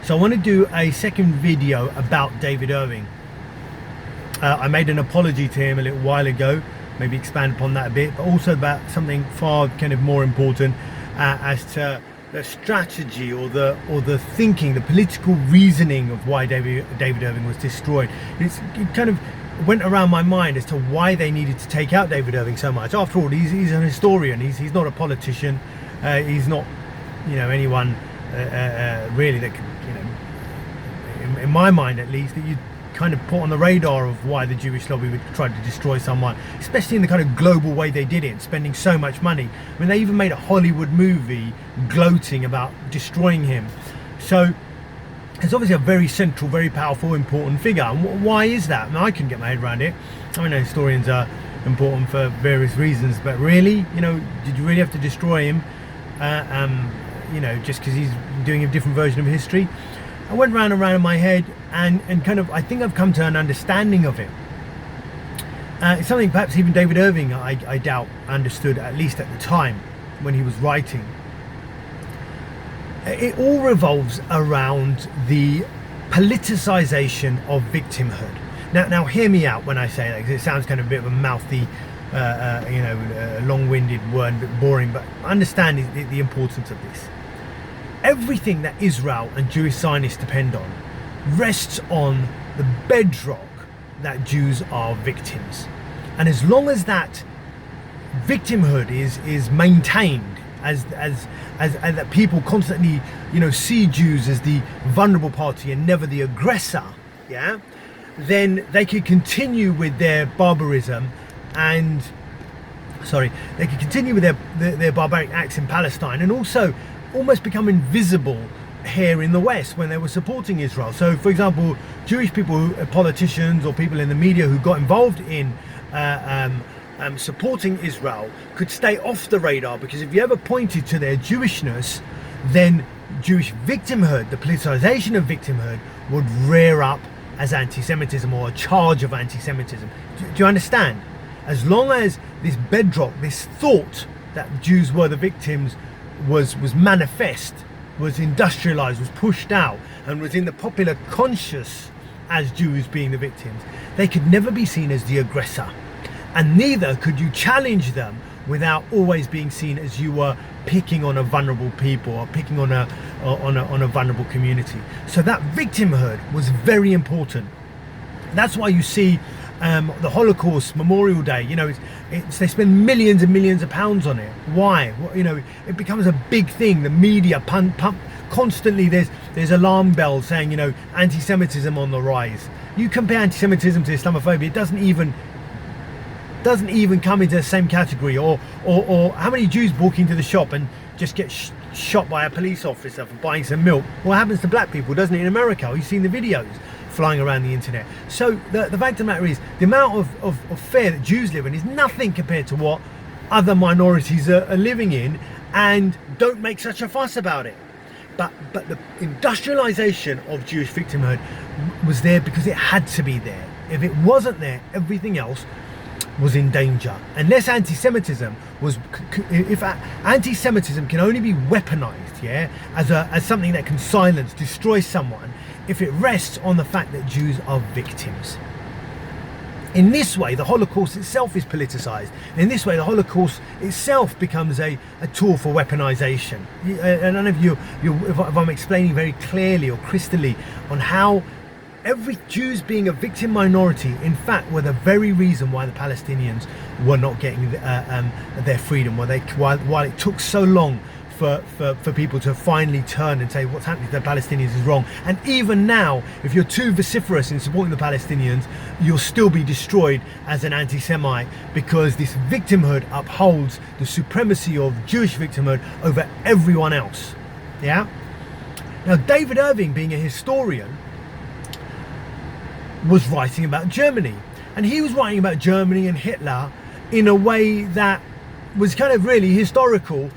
So I want to do a second video about David Irving. I made an apology to him a little while ago, maybe expand upon that a bit, but also about something far kind of more important as to the strategy or the thinking, the political reasoning of why David Irving was destroyed. It kind of went around my mind as to why they needed to take out David Irving so much. After all, he's an historian. He's not a politician. He's not, anyone really that can, in my mind at least, that you kind of put on the radar of why the Jewish lobby would try to destroy someone, especially in the kind of global way they did it, spending so much money. I mean, they even made a Hollywood movie gloating about destroying him. So it's obviously a very central, very powerful, important figure. And why is that? I mean, I couldn't get my head around it. I mean, historians are important for various reasons, but really, did you really have to destroy him? Just because he's doing a different version of history? I went round and round in my head and kind of, I think I've come to an understanding of it. It's something perhaps even David Irving, I doubt, understood, at least at the time when he was writing. It all revolves around the politicization of victimhood. Now hear me out when I say that, because it sounds kind of a bit of a mouthy, long-winded word, a bit boring, but understand the importance of this. Everything that Israel and Jewish Zionists depend on rests on the bedrock that Jews are victims. And as long as that victimhood is maintained, as that people constantly, see Jews as the vulnerable party and never the aggressor, then they could continue with their barbarism and they could continue with their barbaric acts in Palestine, and also almost become invisible here in the West when they were supporting Israel. So, for example, Jewish people, politicians or people in the media who got involved in supporting Israel could stay off the radar, because if you ever pointed to their Jewishness, then Jewish victimhood, the politicization of victimhood, would rear up as anti-Semitism or a charge of anti-Semitism. Do you understand? As long as this bedrock, this thought that Jews were the victims was manifest, was industrialized, was pushed out, and was in the popular conscious as Jews being the victims, they could never be seen as the aggressor. And neither could you challenge them without always being seen as you were picking on a vulnerable people or picking on a vulnerable community. So that victimhood was very important. That's why you see the Holocaust Memorial Day, they spend millions and millions of pounds on it. Why? Well, it becomes a big thing. The media pump constantly. There's alarm bells saying, anti-Semitism on the rise. You compare anti-Semitism to Islamophobia, it doesn't even come into the same category. Or how many Jews walk into the shop and just get shot by a police officer for buying some milk? What happens to black people, doesn't it, in America? You've seen the videos flying around the internet. So the fact of the matter is, the amount of fear that Jews live in is nothing compared to what other minorities are living in, and don't make such a fuss about it. But the industrialization of Jewish victimhood was there because it had to be there. If it wasn't there, everything else was in danger. Unless anti-Semitism anti-Semitism can only be weaponized, as something that can silence, destroy someone, if it rests on the fact that Jews are victims. In this way, the Holocaust itself is politicized. In this way, the Holocaust itself becomes a tool for weaponization. I don't know if I'm explaining very clearly or crystally on how every Jews being a victim minority, in fact, were the very reason why the Palestinians were not getting their freedom, while it took so long for people to finally turn and say what's happening to the Palestinians is wrong. And even now, if you're too vociferous in supporting the Palestinians, you'll still be destroyed as an anti-Semite, because this victimhood upholds the supremacy of Jewish victimhood over everyone else. Now, David Irving, being a historian, was writing about Germany, and he was writing about Germany and Hitler in a way that was kind of really historical,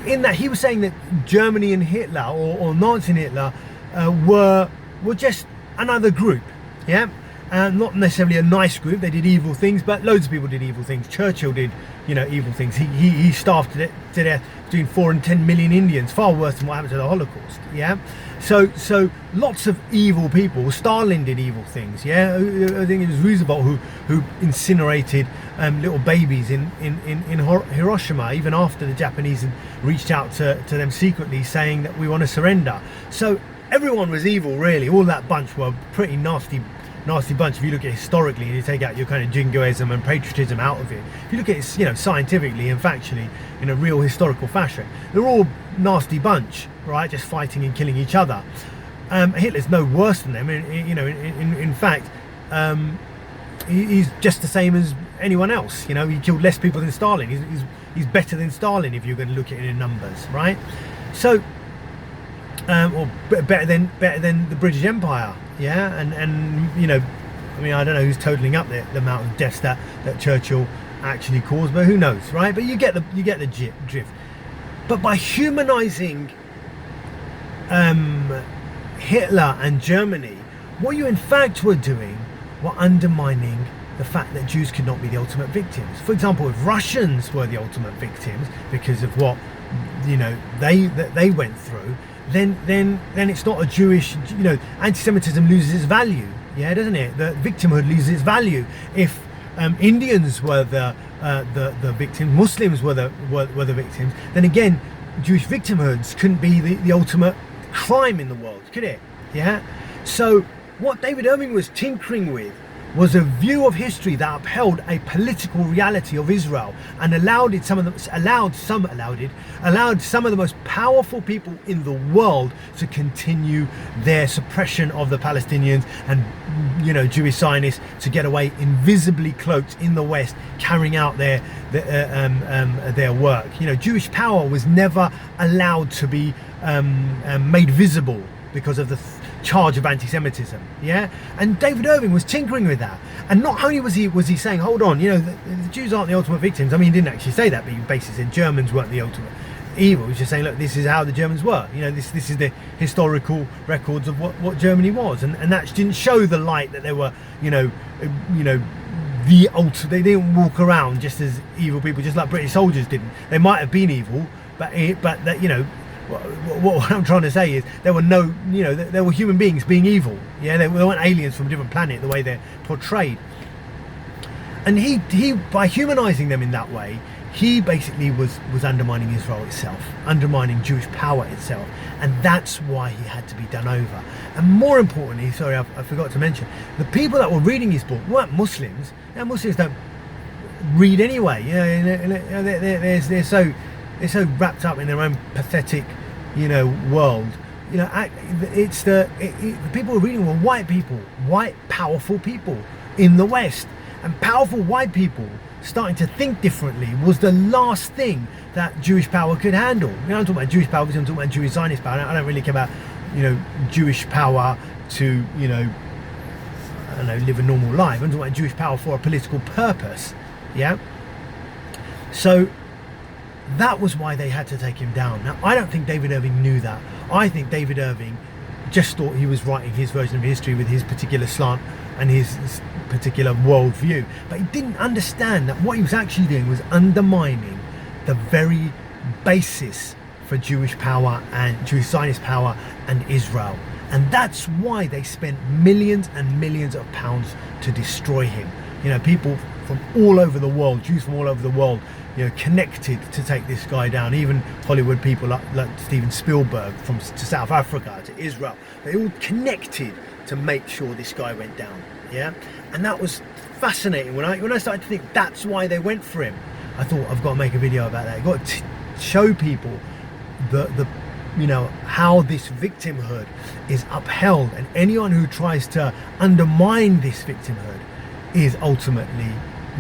in that he was saying that Germany and Hitler, or Nazi and Hitler, were just another group, not necessarily a nice group. They did evil things, but loads of people did evil things. Churchill did, evil things. He starved to death between 4 and 10 million Indians, far worse than what happened to the Holocaust. Yeah, so lots of evil people. Stalin did evil things. Yeah, I think it was Roosevelt who incinerated little babies in Hiroshima, even after the Japanese had reached out to them secretly, saying that we want to surrender. So everyone was evil, really. All that bunch were pretty nasty bunch. If you look at it historically and you take out your kind of jingoism and patriotism out of it, if you look at it, scientifically and factually in a real historical fashion, they're all nasty bunch, right? Just fighting and killing each other. Hitler's no worse than them. In fact, he's just the same as anyone else. He killed less people than Stalin. He's better than Stalin if you're going to look at it in numbers, right? So, or better than the British Empire. Yeah, and I don't know who's totaling up the amount of deaths that Churchill actually caused, but who knows, right? But you get the drift. But by humanizing Hitler and Germany, what you in fact were doing were undermining the fact that Jews could not be the ultimate victims. For example, if Russians were the ultimate victims because of what they went through, then it's not a Jewish, anti-Semitism loses its value, doesn't it? The victimhood loses its value. If Indians were the victims, Muslims were the victims, then again, Jewish victimhoods couldn't be the ultimate crime in the world, could it? Yeah. So what David Irving was tinkering with was a view of history that upheld a political reality of Israel and allowed some of the most powerful people in the world to continue their suppression of the Palestinians and Jewish Zionists to get away invisibly cloaked in the West, carrying out their work. Jewish power was never allowed to be made visible because of the charge of anti-Semitism, and David Irving was tinkering with that. And not only was he saying, hold on, the Jews aren't the ultimate victims. I mean, he didn't actually say that, but he basically said Germans weren't the ultimate evil. He was just saying, look, this is how the Germans were. This is the historical records of what Germany was, and that didn't show the light that they were, the ultimate. They didn't walk around just as evil people, just like British soldiers didn't. They might have been evil, but that what I'm trying to say is there were human beings being evil. They weren't aliens from a different planet the way they're portrayed. And he by humanizing them in that way, he basically was undermining Israel itself, undermining Jewish power itself, and that's why he had to be done over. And more importantly, sorry, I forgot to mention, the people that were reading his book weren't Muslims. Now, Muslims don't read anyway. They're so wrapped up in their own pathetic, world. The people who were reading were white people, white powerful people in the West, and powerful white people starting to think differently was the last thing that Jewish power could handle. I'm talking about Jewish power because I'm talking about Jewish Zionist power. I don't really care about, Jewish power to, live a normal life. I'm talking about Jewish power for a political purpose. Yeah. So that was why they had to take him down. Now, I don't think David Irving knew that. I think David Irving just thought he was writing his version of history with his particular slant and his particular worldview. But he didn't understand that what he was actually doing was undermining the very basis for Jewish power and Jewish Zionist power and Israel. And that's why they spent millions and millions of pounds to destroy him. People from all over the world, Jews from all over the world, connected to take this guy down. Even Hollywood people like Steven Spielberg to South Africa, to Israel, they all connected to make sure this guy went down. And that was fascinating. When I started to think that's why they went for him, I thought I've got to make a video about that. I've got to show people the how this victimhood is upheld, and anyone who tries to undermine this victimhood is ultimately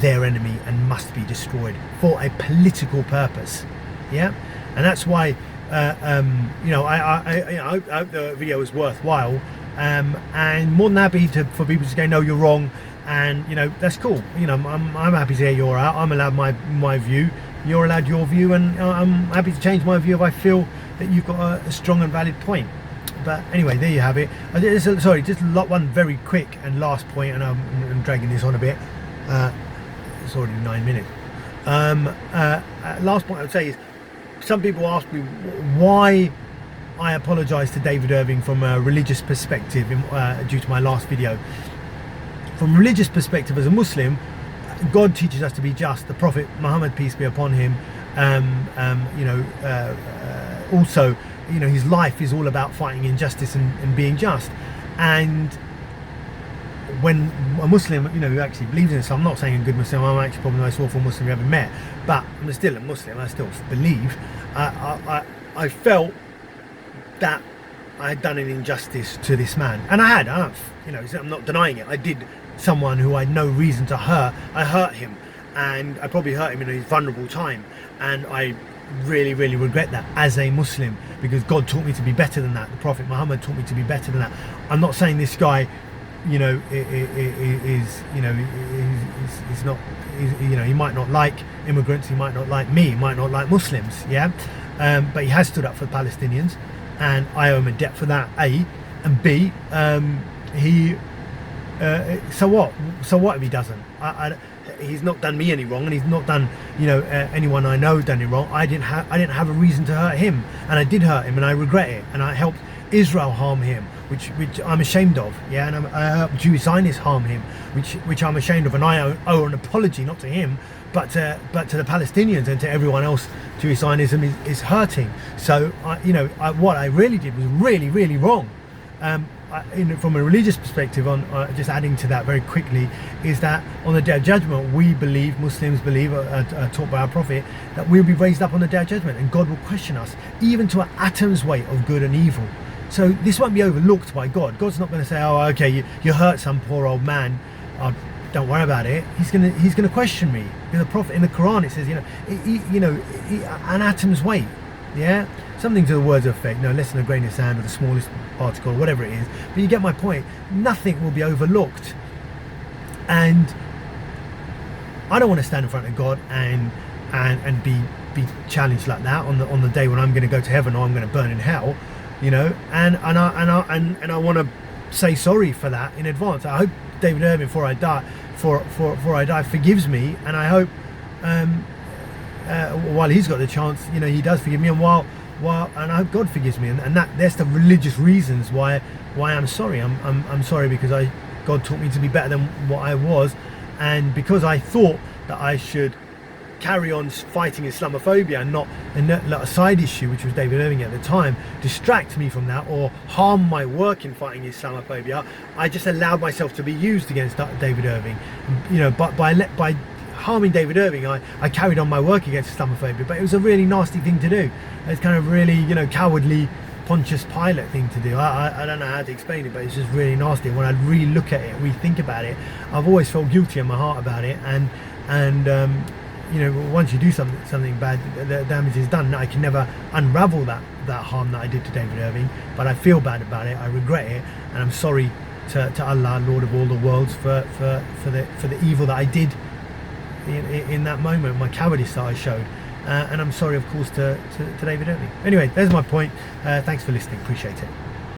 their enemy and must be destroyed for a political purpose. And that's why I hope the video was worthwhile, and more than happy for people to go, no, you're wrong, and that's cool. I'm happy to hear you're out. I'm allowed my view, you're allowed your view, and I'm happy to change my view if I feel that you've got a strong and valid point. but anyway, there you have it. Sorry, just one very quick and last point, and I'm dragging this on a bit. It's already 9 minutes. Last point I would say is, some people ask me why I apologise to David Irving from a religious perspective due to my last video. From a religious perspective, as a Muslim, God teaches us to be just. The Prophet Muhammad, peace be upon him, also, his life is all about fighting injustice and being just. And when a Muslim, who actually believes in this, I'm not saying a good Muslim, I'm actually probably the most awful Muslim you ever met, but I'm still a Muslim, I still believe. I felt that I had done an injustice to this man, and I'm not denying it. I did someone who I had no reason to hurt. I hurt him, and I probably hurt him in his vulnerable time, and I really, really regret that as a Muslim, because God taught me to be better than that. The Prophet Muhammad taught me to be better than that. I'm not saying this guy, he might not like immigrants, he might not like me, he might not like Muslims, but he has stood up for the Palestinians, and I owe him a debt for that, A, and B, so what if he doesn't? He's not done me any wrong, and he's not done anyone I know done any wrong. I didn't have a reason to hurt him, and I did hurt him, and I regret it, and I helped Israel harm him, which I'm ashamed of, and I helped Jewish Zionists harm him, which I'm ashamed of, and I owe an apology, not to him, but to the Palestinians and to everyone else Jewish Zionism is hurting. So what I really did was really, really wrong. From a religious perspective, on just adding to that very quickly, is that on the Day of Judgment, Muslims believe, taught by our Prophet, that we'll be raised up on the Day of Judgment, and God will question us, even to an atom's weight of good and evil. So this won't be overlooked by God. God's not going to say, "Oh, okay, you hurt some poor old man. Don't worry about it." He's going to question me. The Prophet in the Quran, it says, an atom's weight. Something to the words of effect, less than a grain of sand, or the smallest particle, or whatever it is. But you get my point. Nothing will be overlooked, and I don't want to stand in front of God and be challenged like that on the day when I'm going to go to heaven or I'm going to burn in hell, And I want to say sorry for that in advance. I hope David Irving, before I die, forgives me, and I hope while he's got the chance, he does forgive me, and and I hope God forgives me, and that's the religious reasons why I'm sorry. I'm sorry because God taught me to be better than what I was, and because I thought that I should carry on fighting Islamophobia and not let a side issue, which was David Irving at the time, distract me from that or harm my work in fighting Islamophobia. I just allowed myself to be used against David Irving, but by harming David Irving, I carried on my work against Islamophobia. But it was a really nasty thing to do. It's kind of really cowardly Pontius Pilate thing to do. I don't know how to explain it, but it's just really nasty. When I re-look at it, rethink about it, I've always felt guilty in my heart about it, and once you do something bad, the damage is done. I can never unravel that harm that I did to David Irving, but I feel bad about it. I regret it, and I'm sorry to Allah, Lord of all the worlds, for the evil that I did in that moment, my cowardice that I showed, and I'm sorry, of course, to David Irving. Anyway, there's my point. Thanks for listening. Appreciate it.